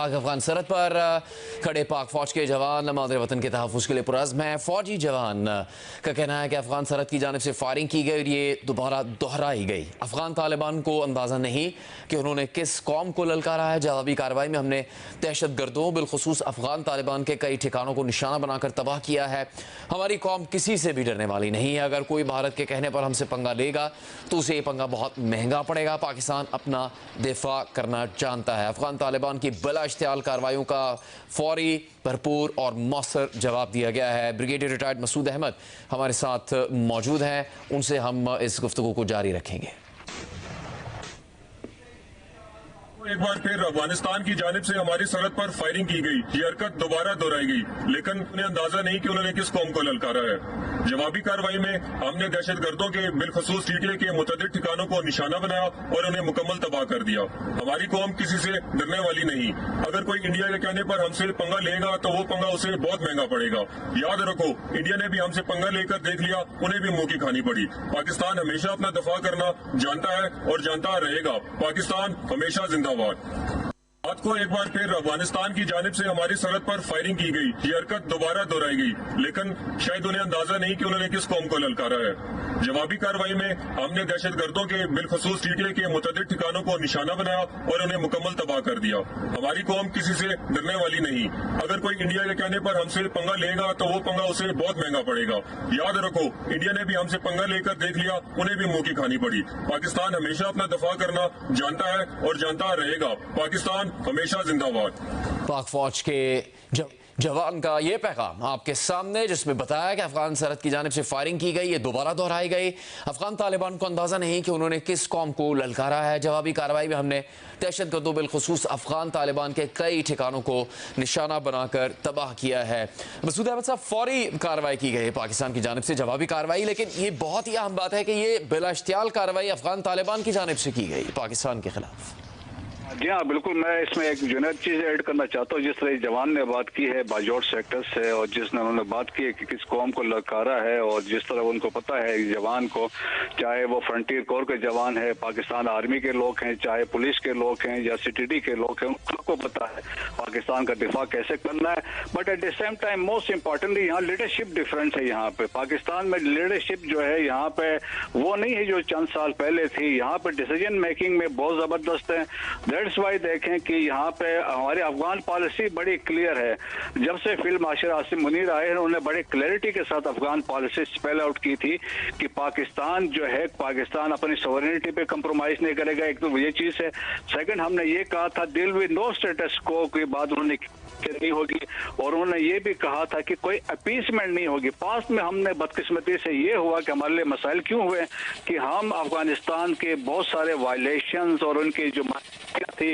पाक अफगान सरहद पर खड़े पाक फौज के जवान मादरे वतन के तहफ़्फ़ुज़ के लिए पुरज़्म हैं। फौजी जवान का कहना है कि अफगान सरहद की जानिब से फायरिंग की गई और ये दोबारा दोहराई गई। अफगान तालिबान को अंदाज़ा नहीं कि उन्होंने किस कौम को ललकारा है। जवाबी कार्रवाई में हमने दहशत गर्दों बिलखुसूस अफगान तालिबान के कई ठिकानों को निशाना बनाकर तबाह किया है। हमारी कौम किसी से भी डरने वाली नहीं है। अगर कोई भारत के कहने पर हमसे पंगा लेगा तो उसे ये पंगा बहुत महंगा पड़ेगा। पाकिस्तान अपना दिफा करना जानता है। अफगान तालिबान की बिला इश्तियाल कार्रवाइयों का फौरी, भरपूर और मौसर जवाब दिया गया है। ब्रिगेडियर रिटायर्ड मसूद अहमद हमारे साथ मौजूद हैं, उनसे हम इस गुफ्तगू को जारी रखेंगे। एक बार फिर अफगानिस्तान की जानिब से हमारी सरहद पर फायरिंग की गई। ये हरकत दोबारा दोहराई गई, लेकिन उन्हें अंदाजा नहीं कि उन्होंने किस कौम को ललकारा है। जवाबी कार्रवाई में हमने दहशत गर्दों के बिलखसूस टीटीए के मुतअद्दिद ठिकानों को निशाना बनाया और उन्हें मुकम्मल तबाह कर दिया। हमारी कौम किसी से डरने वाली नहीं। अगर कोई इंडिया के कहने पर हमसे पंगा लेगा तो वो पंगा उसे बहुत महंगा पड़ेगा। याद रखो, इंडिया ने भी हमसे पंगा लेकर देख लिया, उन्हें भी मुंह की खानी पड़ी। पाकिस्तान हमेशा अपना दफा करना जानता है और जानता रहेगा। पाकिस्तान हमेशा जिंदाबाद। रात को एक बार फिर अफगानिस्तान की जानिब से हमारी सरहद पर फायरिंग की गई। ये हरकत दोबारा दोहराई गई, लेकिन शायद उन्हें अंदाजा नहीं कि उन्होंने किस कौम को ललकारा है। जवाबी कार्रवाई में हमने दहशत गर्दों के बिलखसूस टीटीए के मुतअद्दिद ठिकानों को निशाना बनाया और उन्हें मुकम्मल तबाह कर दिया। हमारी कौम किसी से डरने वाली नहीं। अगर कोई इंडिया के कहने पर हमसे पंगा लेगा तो वो पंगा उसे बहुत महंगा पड़ेगा। याद रखो, इंडिया ने भी हमसे पंगा लेकर देख लिया, उन्हें भी मुंह की खानी पड़ी। पाकिस्तान हमेशा अपना दफा करना जानता है और जानता रहेगा। पाकिस्तान हमेशा जिंदाबाद। पाक फौज के जवान का ये पैगाम आपके सामने, जिसमें बताया कि अफगान सरहद की जानिब से फायरिंग की गई, ये दोबारा दोहराई गई। अफगान तालिबान को अंदाजा नहीं कि उन्होंने किस कौम को ललकारा है। जवाबी कार्रवाई में हमने दहशत गर्दों बिलखुसूस अफगान तालिबान के कई ठिकानों को निशाना बनाकर तबाह किया है। मसूद अहमद साहब, फौरी कार्रवाई की गई पाकिस्तान की जानिब से, जवाबी कार्रवाई, लेकिन ये बहुत ही अहम बात है कि ये बिला इश्तियाल कार्रवाई अफगान तालिबान की जानिब से की गई पाकिस्तान के खिलाफ। जी हाँ, बिल्कुल। मैं इसमें एक जुनैद चीज़ ऐड करना चाहता हूँ। जिस तरह जवान ने बात की है बाजौर सेक्टर से, और जिसने उन्होंने बात की है कि किस कौम को ललकारा है, और जिस तरह उनको पता है जवान को, चाहे वो फ्रंटियर कोर के जवान है, पाकिस्तान आर्मी के लोग हैं, चाहे पुलिस के लोग हैं या सीटीडी के लोग हैं, उनको पता है पाकिस्तान का दिफा कैसे करना है। But at the same time most importantly यहाँ लीडरशिप डिफरेंस है। यहाँ पे पाकिस्तान में लीडरशिप जो है यहाँ पे वो नहीं है जो चंद साल पहले थी। यहाँ पे डिसीजन मेकिंग में बहुत जबरदस्त है। दैट्स वाई देखें कि यहाँ पे हमारी अफगान पॉलिसी बड़ी क्लियर है। जब से फील्ड मार्शल आसिम मुनीर आए हैं, उन्होंने बड़े क्लैरिटी के साथ अफगान पॉलिसी स्पेल आउट की थी कि पाकिस्तान जो है, पाकिस्तान अपनी सॉवरेनिटी पे कंप्रोमाइज नहीं करेगा। एक तो ये चीज है। सेकंड, हमने ये कहा था दिल विद नो स्टेटस को की बात उन्होंने नहीं होगी, और उन्होंने ये भी कहा था कि कोई अपीसमेंट नहीं होगी। पास्ट में हमने बदकिस्मती से ये हुआ कि हमारे लिए मसाइल क्यों हुए कि हम अफगानिस्तान के बहुत सारे वायलेशंस और उनकी जो थी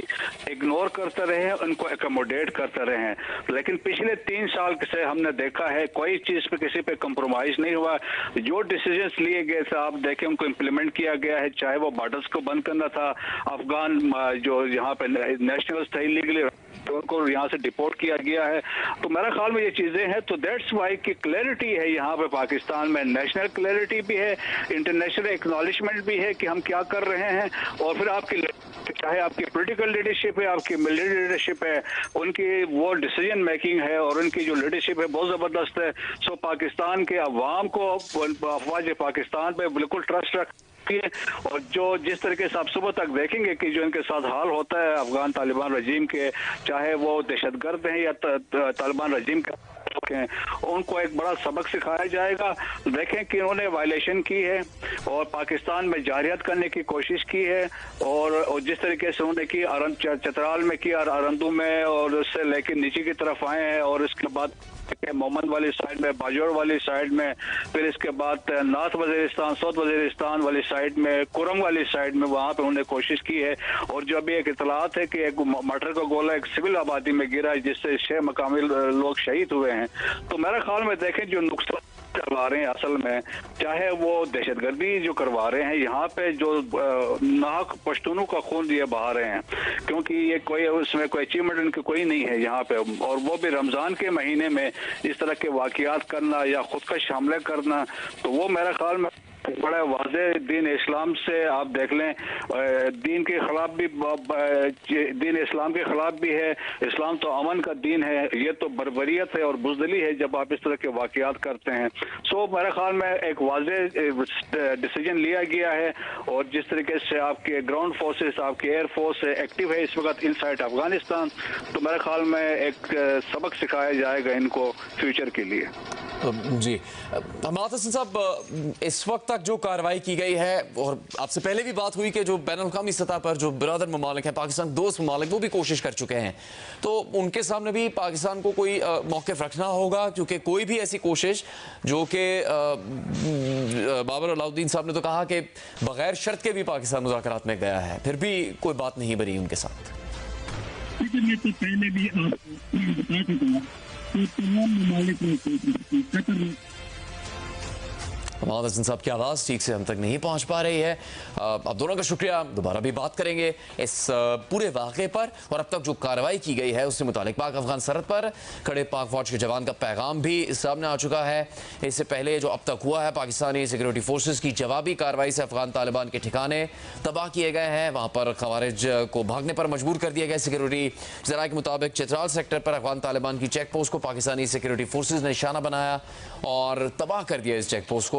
इग्नोर करते रहे, उनको एकोमोडेट करते रहे। लेकिन पिछले 3 साल से हमने देखा है कोई चीज पे किसी पे कंप्रोमाइज नहीं हुआ। जो डिसीजंस लिए गए थे आप देखें, उनको इम्प्लीमेंट किया गया है। चाहे वो बॉर्डर्स को बंद करना था, अफगान जो यहाँ पे नेशनल्स थे इलीगली उनको यहाँ से डिपोर्ट किया गया है। तो मेरा ख्याल में ये चीजें हैं। तो दैट्स वाई की क्लैरिटी है यहाँ पे पाकिस्तान में। नेशनल क्लैरिटी भी है, इंटरनेशनल एक्नॉलेजमेंट भी है कि हम क्या कर रहे हैं। और फिर आपकी चाहे आपकी पॉलिटिकल लीडरशिप है, आपकी मिलिट्री लीडरशिप है, उनकी वो डिसीजन मेकिंग है और उनकी जो लीडरशिप है बहुत जबरदस्त है। सो पाकिस्तान के अवाम को अफवाज पाकिस्तान पे बिल्कुल ट्रस्ट रख है। और जो जिस तरीके से आप सुबह तक देखेंगे कि जो इनके साथ हाल होता है अफगान तालिबान रजीम के, चाहे वो दहशतगर्द हैं या तालिबान रजीम के हैं, उनको एक बड़ा सबक सिखाया जाएगा। देखें कि उन्होंने वायलेशन की है और पाकिस्तान में जारियत करने की कोशिश की है, और जिस तरीके से उन्होंने की चतराल में की और अरंदू में, और उससे लेकर नीचे की तरफ आए हैं, और इसके बाद मोहम्मद वाली साइड में, बाजौर वाली साइड में, फिर इसके बाद नॉर्थ वजीरिस्तान, साउथ वजीरिस्तान वाली साइड में, कुरम वाली साइड में, वहाँ पे उन्होंने कोशिश की है। और जो अभी एक इतलात है कि एक मटर का गोला एक सिविल आबादी में गिरा है, जिससे 6 मकामी लोग शहीद हुए हैं। तो मेरा ख्याल में देखें जो नुकसान करवा रहे हैं असल में, चाहे वो दहशतगर्दी जो करवा रहे हैं, यहाँ पे जो नाहक पश्तूनों का खून दिए बहा रहे हैं, क्योंकि ये कोई उसमें कोई अचीवमेंट उनकी कोई नहीं है यहाँ पे, और वो भी रमजान के महीने में इस तरह के वाकयात करना या खुदकश हमले करना, तो वो मेरे ख्याल में बड़ा वाज़े दीन इस्लाम से आप देख लें, दीन के खिलाफ भी, दीन इस्लाम के खिलाफ भी है। इस्लाम तो अमन का दीन है, ये तो बर्बरियत है और बुज़दिली है जब आप इस तरह के वाक़यात करते हैं। सो मेरे ख्याल में एक वाज़े डिसीजन लिया गया है और जिस तरीके से आपके ग्राउंड फोर्सेस, आपकी एयर फोर्स एक्टिव है इस वक्त इनसाइड अफगानिस्तान, तो मेरे ख्याल में एक सबक सिखाया जाएगा इनको फ्यूचर के लिए। जी हमाद हसन साहब, इस वक्त तक जो कार्रवाई की गई है, और आपसे पहले भी बात हुई कि जो बैनुल-अक़वामी सतह पर जो बिरादर ममालिक हैं, पाकिस्तान दोस्त ममालिक, वो भी कोशिश कर चुके हैं, तो उनके सामने भी पाकिस्तान को कोई मौक़िफ़ रखना होगा, क्योंकि कोई भी ऐसी कोशिश जो कि बाबर अलाउद्दीन साहब ने तो कहा कि बग़ैर शर्त के भी पाकिस्तान मुज़ाकरात में गया है, फिर भी कोई बात नहीं बनी उनके साथ। ये तो पहले भी आपको बता चुका तो तमाम ममालिक में हमाद हसन साहब की आवाज़ ठीक से हम तक नहीं पहुंच पा रही है। आप दोनों का शुक्रिया, दोबारा भी बात करेंगे इस पूरे वाक़े पर, और अब तक जो कार्रवाई की गई है उससे मुतालिक पाक अफगान सरहद पर खड़े पाक फौज के जवान का पैगाम भी सामने आ चुका है। इससे पहले जो अब तक हुआ है, पाकिस्तानी सिक्योरिटी फोर्सेस की जवाबी कार्रवाई से अफगान तालिबान के ठिकाने तबाह किए गए हैं, वहाँ पर खवारिज को भागने पर मजबूर कर दिया गया। सिक्योरिटी ज़राए के मुताबिक चित्राल सेक्टर पर अफगान तालिबान की चेक पोस्ट को पाकिस्तानी सिक्योरिटी फोर्सेज ने निशाना बनाया और तबाह कर दिया इस चेक पोस्ट को।